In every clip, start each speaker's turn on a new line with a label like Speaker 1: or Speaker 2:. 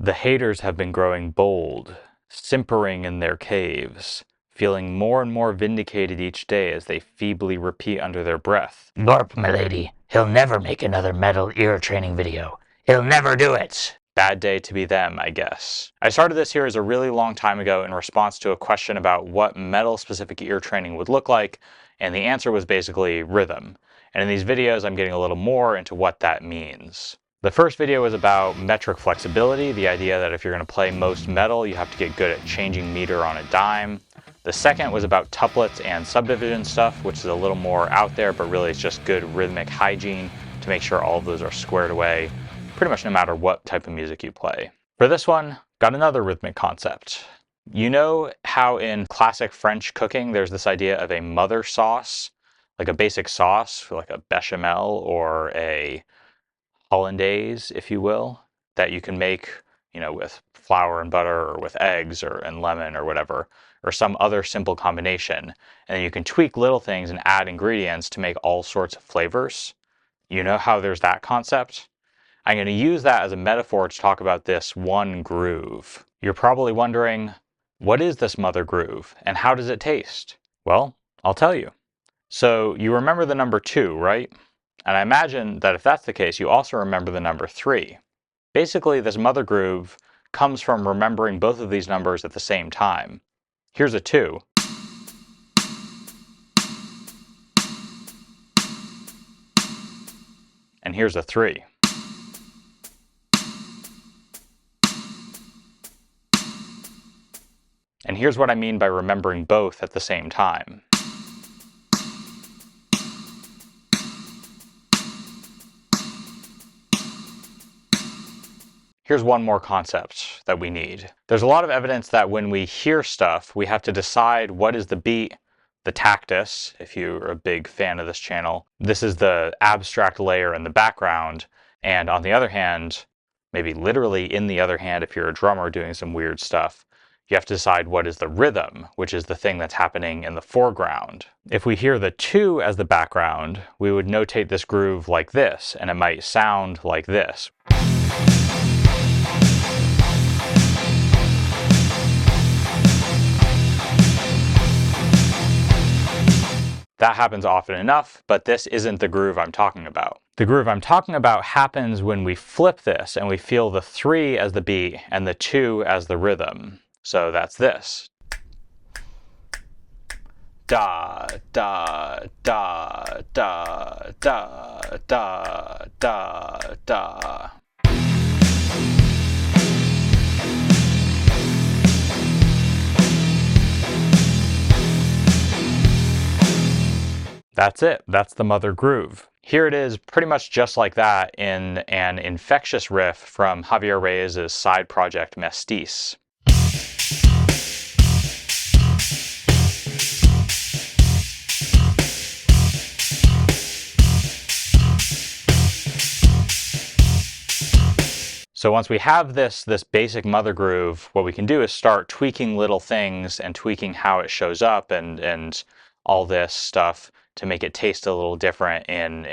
Speaker 1: The haters have been growing bold, simpering in their caves, feeling more and more vindicated each day as they feebly repeat under their breath.
Speaker 2: Gorp, milady, he'll never make another metal ear training video. He'll never do it.
Speaker 1: Bad day to be them, I guess. I started this series a really long time ago in response to a question about what metal-specific ear training would look like, and the answer was basically rhythm. And in these videos, I'm getting a little more into what that means. The first video was about metric flexibility, the idea that if you're going to play most metal, you have to get good at changing meter on a dime. The second was about tuplets and subdivision stuff, which is a little more out there, but really it's just good rhythmic hygiene to make sure all of those are squared away, pretty much no matter what type of music you play. For this one, got another rhythmic concept. You know how in classic French cooking, there's this idea of a mother sauce, like a basic sauce, like a bechamel or a hollandaise, if you will, that you can make, with flour and butter or with eggs and lemon or whatever, or some other simple combination. And then you can tweak little things and add ingredients to make all sorts of flavors. You know how there's that concept? I'm going to use that as a metaphor to talk about this one groove. You're probably wondering, what is this mother groove and how does it taste? Well, I'll tell you. So you remember the number 2, right? And I imagine that if that's the case, you also remember the number 3. Basically, this mother groove comes from remembering both of these numbers at the same time. Here's a 2. And here's a 3. And here's what I mean by remembering both at the same time. Here's one more concept that we need. There's a lot of evidence that when we hear stuff, we have to decide what is the beat, the tactus, if you're a big fan of this channel. This is the abstract layer in the background. And on the other hand, maybe literally in the other hand, if you're a drummer doing some weird stuff, you have to decide what is the rhythm, which is the thing that's happening in the foreground. If we hear the 2 as the background, we would notate this groove like this, and it might sound like this. That happens often enough, but this isn't the groove I'm talking about. The groove I'm talking about happens when we flip this and we feel the 3 as the beat and the 2 as the rhythm. So that's this. Da, da, da, da, da, da, da, da. That's it. That's the mother groove. Here it is pretty much just like that in an infectious riff from Javier Reyes' side project Mestiz. So once we have this basic mother groove, what we can do is start tweaking little things and tweaking how it shows up and all this stuff to make it taste a little different in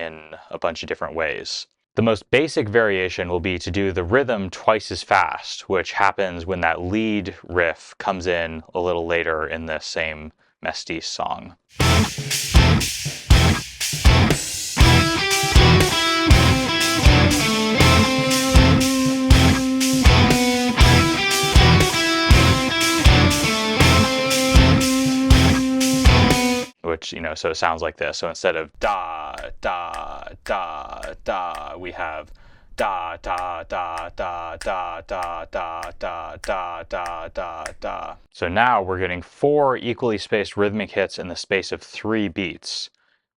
Speaker 1: a bunch of different ways. The most basic variation will be to do the rhythm twice as fast, which happens when that lead riff comes in a little later in the same Mestiz song. Which, so it sounds like this. So instead of da, da, da, da, we have da, da, da, da, da, da, da, da, da, da, da, da. So now we're getting 4 equally spaced rhythmic hits in the space of 3 beats.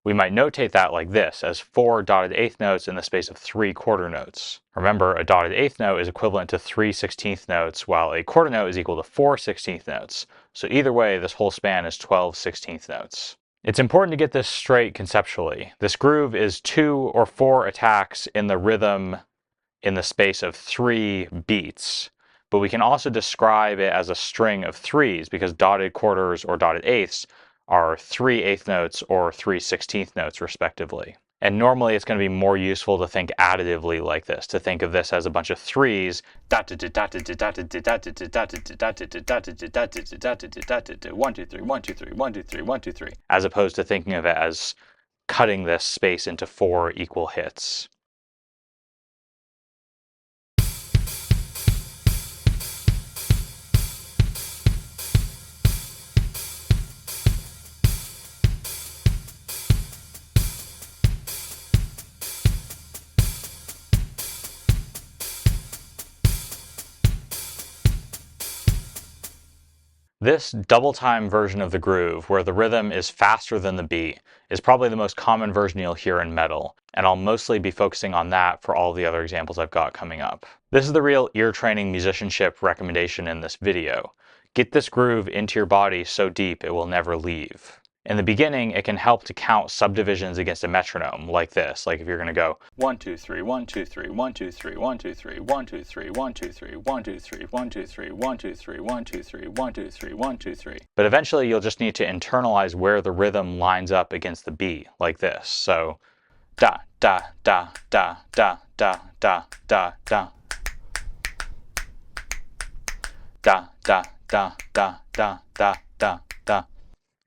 Speaker 1: We might notate that like this, as 4 dotted eighth notes in the space of 3 quarter notes. Remember, a dotted eighth note is equivalent to 3 16th notes, while a quarter note is equal to 4 16th notes. So either way, this whole span is 12 16th notes. It's important to get this straight conceptually. This groove is 2 or 4 attacks in the rhythm in the space of 3 beats. But we can also describe it as a string of 3s because dotted quarters or dotted eighths are 3 eighth notes or 3 16th notes respectively. And normally it's going to be more useful to think additively like this, to think of this as a bunch of threes, 1, 2, 3, 1, 2, 3, 1, 2, 3, 1, 2, 3, as opposed to thinking of it as cutting this space into 4 equal hits. This double time version of the groove, where the rhythm is faster than the beat, is probably the most common version you'll hear in metal, and I'll mostly be focusing on that for all the other examples I've got coming up. This is the real ear training musicianship recommendation in this video. Get this groove into your body so deep it will never leave. In the beginning, it can help to count subdivisions against a metronome, like this. Like if you're going to go 1, 2, 3, 1, 2, 3, 1, 2, 3, 1, 2, 3, 1, 2, 3, 1, 2, 3, 1, 2, 3, 1, 2, 3, 1, 2, 3, 1, 2, 3, 1, 2, 3, 1, 2, 3. But eventually you'll just need to internalize where the rhythm lines up against the beat, like this. So da da da da da da da da da da da da da da da da da,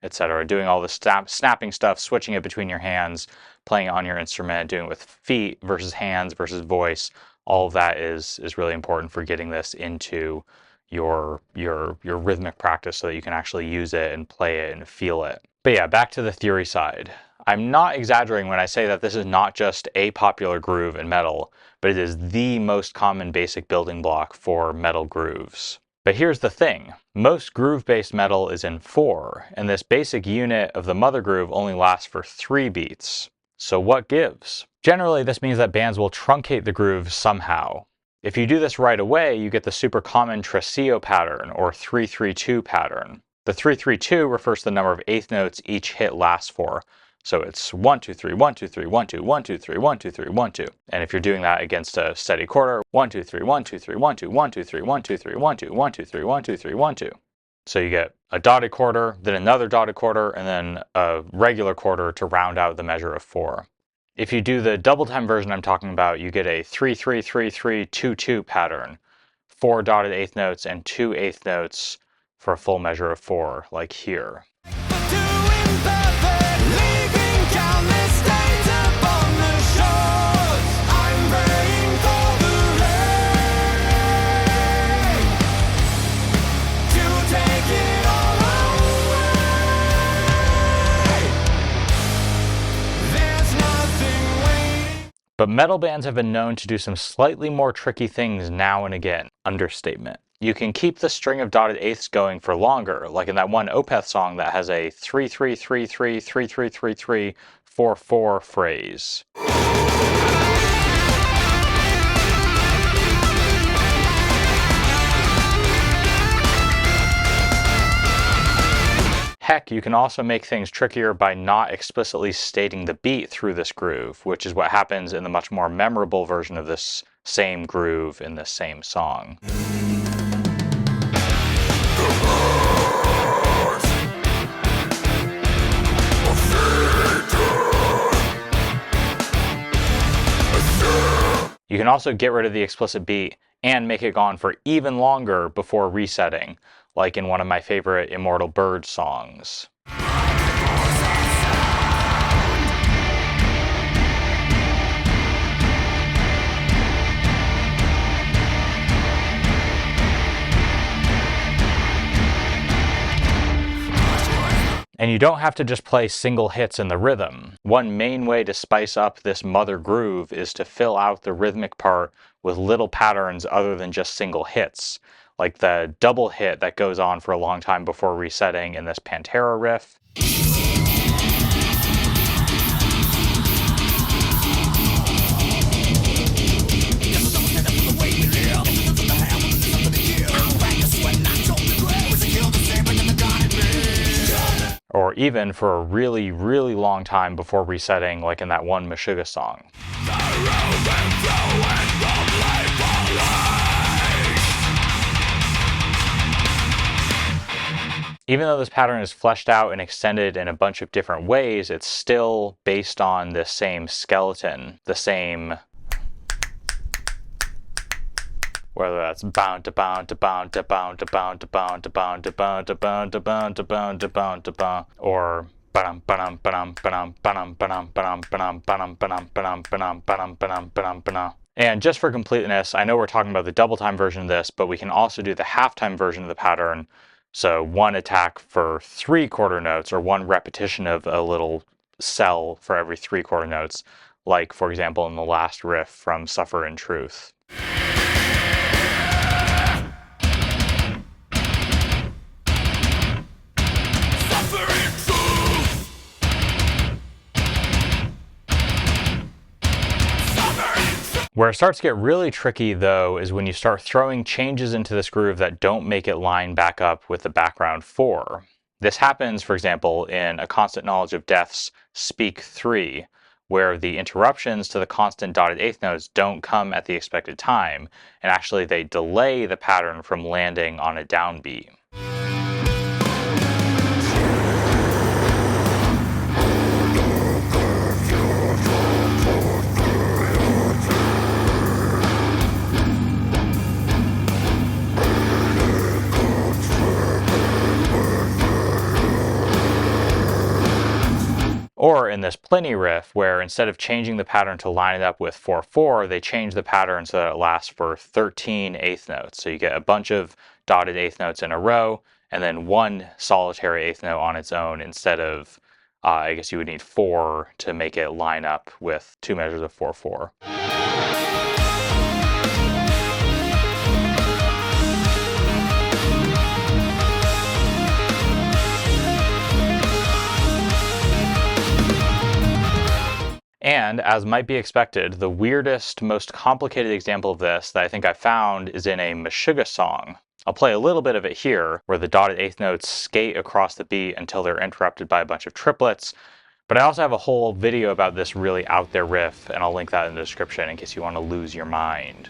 Speaker 1: etc. Doing all the snapping stuff, switching it between your hands, playing it on your instrument, doing it with feet versus hands versus voice. All of that is really important for getting this into your rhythmic practice so that you can actually use it and play it and feel it. But yeah, back to the theory side. I'm not exaggerating when I say that this is not just a popular groove in metal, but it is the most common basic building block for metal grooves. But here's the thing, most groove-based metal is in 4, and this basic unit of the mother groove only lasts for 3 beats. So what gives? Generally, this means that bands will truncate the groove somehow. If you do this right away, you get the super common tresillo pattern, or 3-3-2 pattern. The 3-3-2 refers to the number of eighth notes each hit lasts for. So it's 1, 2, 3, 1, 2, 3, 1, 2, 1, 2, 3, 1, 2, 3, 1, 2. And if you're doing that against a steady quarter, 1, 2, 3, 1, 2, 3, 1, 2, 1, 2, 3, 1, 2, 3, 1, 2, 1, 2, 3, 1, 2, 3, 1, 2. So you get a dotted quarter, then another dotted quarter, and then a regular quarter to round out the measure of 4. If you do the double time version I'm talking about, you get a 3-3-3-3-2-2 pattern. 4 dotted eighth notes and 2 eighth notes for a full measure of 4, like here. But metal bands have been known to do some slightly more tricky things now and again. Understatement. You can keep the string of dotted eighths going for longer, like in that one Opeth song that has a 3-3-3-3-3-3-3-3-4-4 phrase. Heck, you can also make things trickier by not explicitly stating the beat through this groove, which is what happens in the much more memorable version of this same groove in the same song. You can also get rid of the explicit beat and make it go on for even longer before resetting, like in one of my favorite Immortal Bird songs. And you don't have to just play single hits in the rhythm. One main way to spice up this mother groove is to fill out the rhythmic part with little patterns other than just single hits, like the double hit that goes on for a long time before resetting in this Pantera riff. Or even for a really, really long time before resetting, like in that one Meshuggah song. Even though this pattern is fleshed out and extended in a bunch of different ways, it's still based on the same skeleton, the same, whether that's bound to bound to bound to bound to bound to bound to bound to bound to bound to bound to bound to bound to bound, or and just for completeness, I know we're talking about the double time version of this, but we can also do the halftime version of the pattern. So one attack for 3 quarter notes, or one repetition of a little cell for every 3 quarter notes, like, for example, in the last riff from Suffer in Truth. Where it starts to get really tricky, though, is when you start throwing changes into this groove that don't make it line back up with the background 4. This happens, for example, in A Constant Knowledge of Death's Speak 3, where the interruptions to the constant dotted eighth notes don't come at the expected time, and actually they delay the pattern from landing on a downbeat. Or in this Pliny riff, where instead of changing the pattern to line it up with 4/4, they change the pattern so that it lasts for 13 eighth notes. So you get a bunch of dotted eighth notes in a row, and then one solitary eighth note on its own instead of, I guess you would need 4 to make it line up with 2 measures of 4/4. And, as might be expected, the weirdest, most complicated example of this that I think I found is in a Meshuggah song. I'll play a little bit of it here, where the dotted eighth notes skate across the beat until they're interrupted by a bunch of triplets. But I also have a whole video about this really out there riff, and I'll link that in the description in case you want to lose your mind.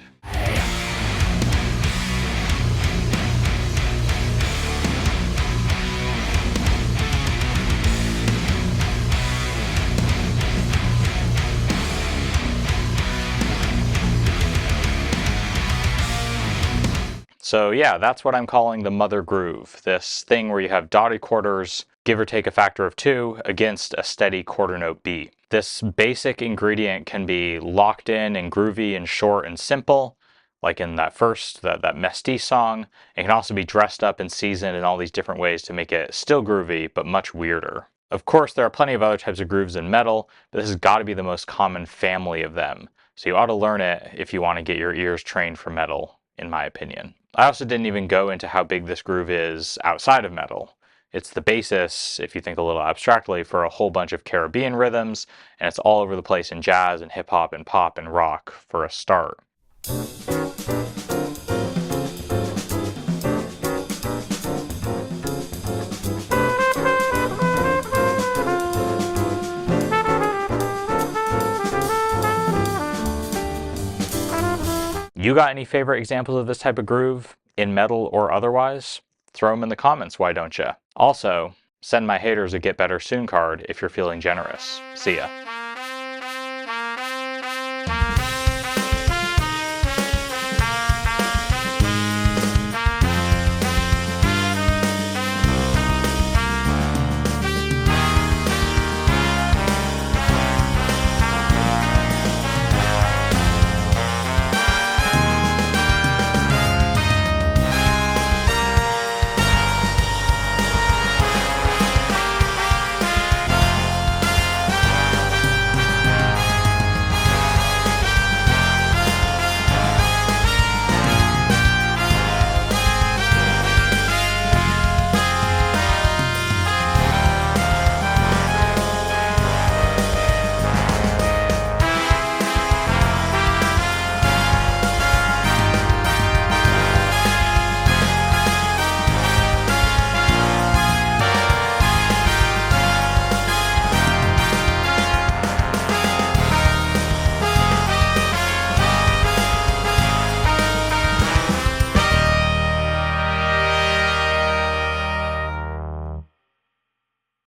Speaker 1: So yeah, that's what I'm calling the mother groove, this thing where you have dotted quarters, give or take a factor of 2, against a steady quarter note beat. This basic ingredient can be locked in and groovy and short and simple, like in that first, that Mesti song. It can also be dressed up and seasoned in all these different ways to make it still groovy, but much weirder. Of course, there are plenty of other types of grooves in metal, but this has got to be the most common family of them. So you ought to learn it if you want to get your ears trained for metal, in my opinion. I also didn't even go into how big this groove is outside of metal. It's the basis, if you think a little abstractly, for a whole bunch of Caribbean rhythms, and it's all over the place in jazz and hip hop and pop and rock for a start. You got any favorite examples of this type of groove, in metal or otherwise? Throw them in the comments, why don't you? Also, send my haters a Get Better Soon card if you're feeling generous. See ya.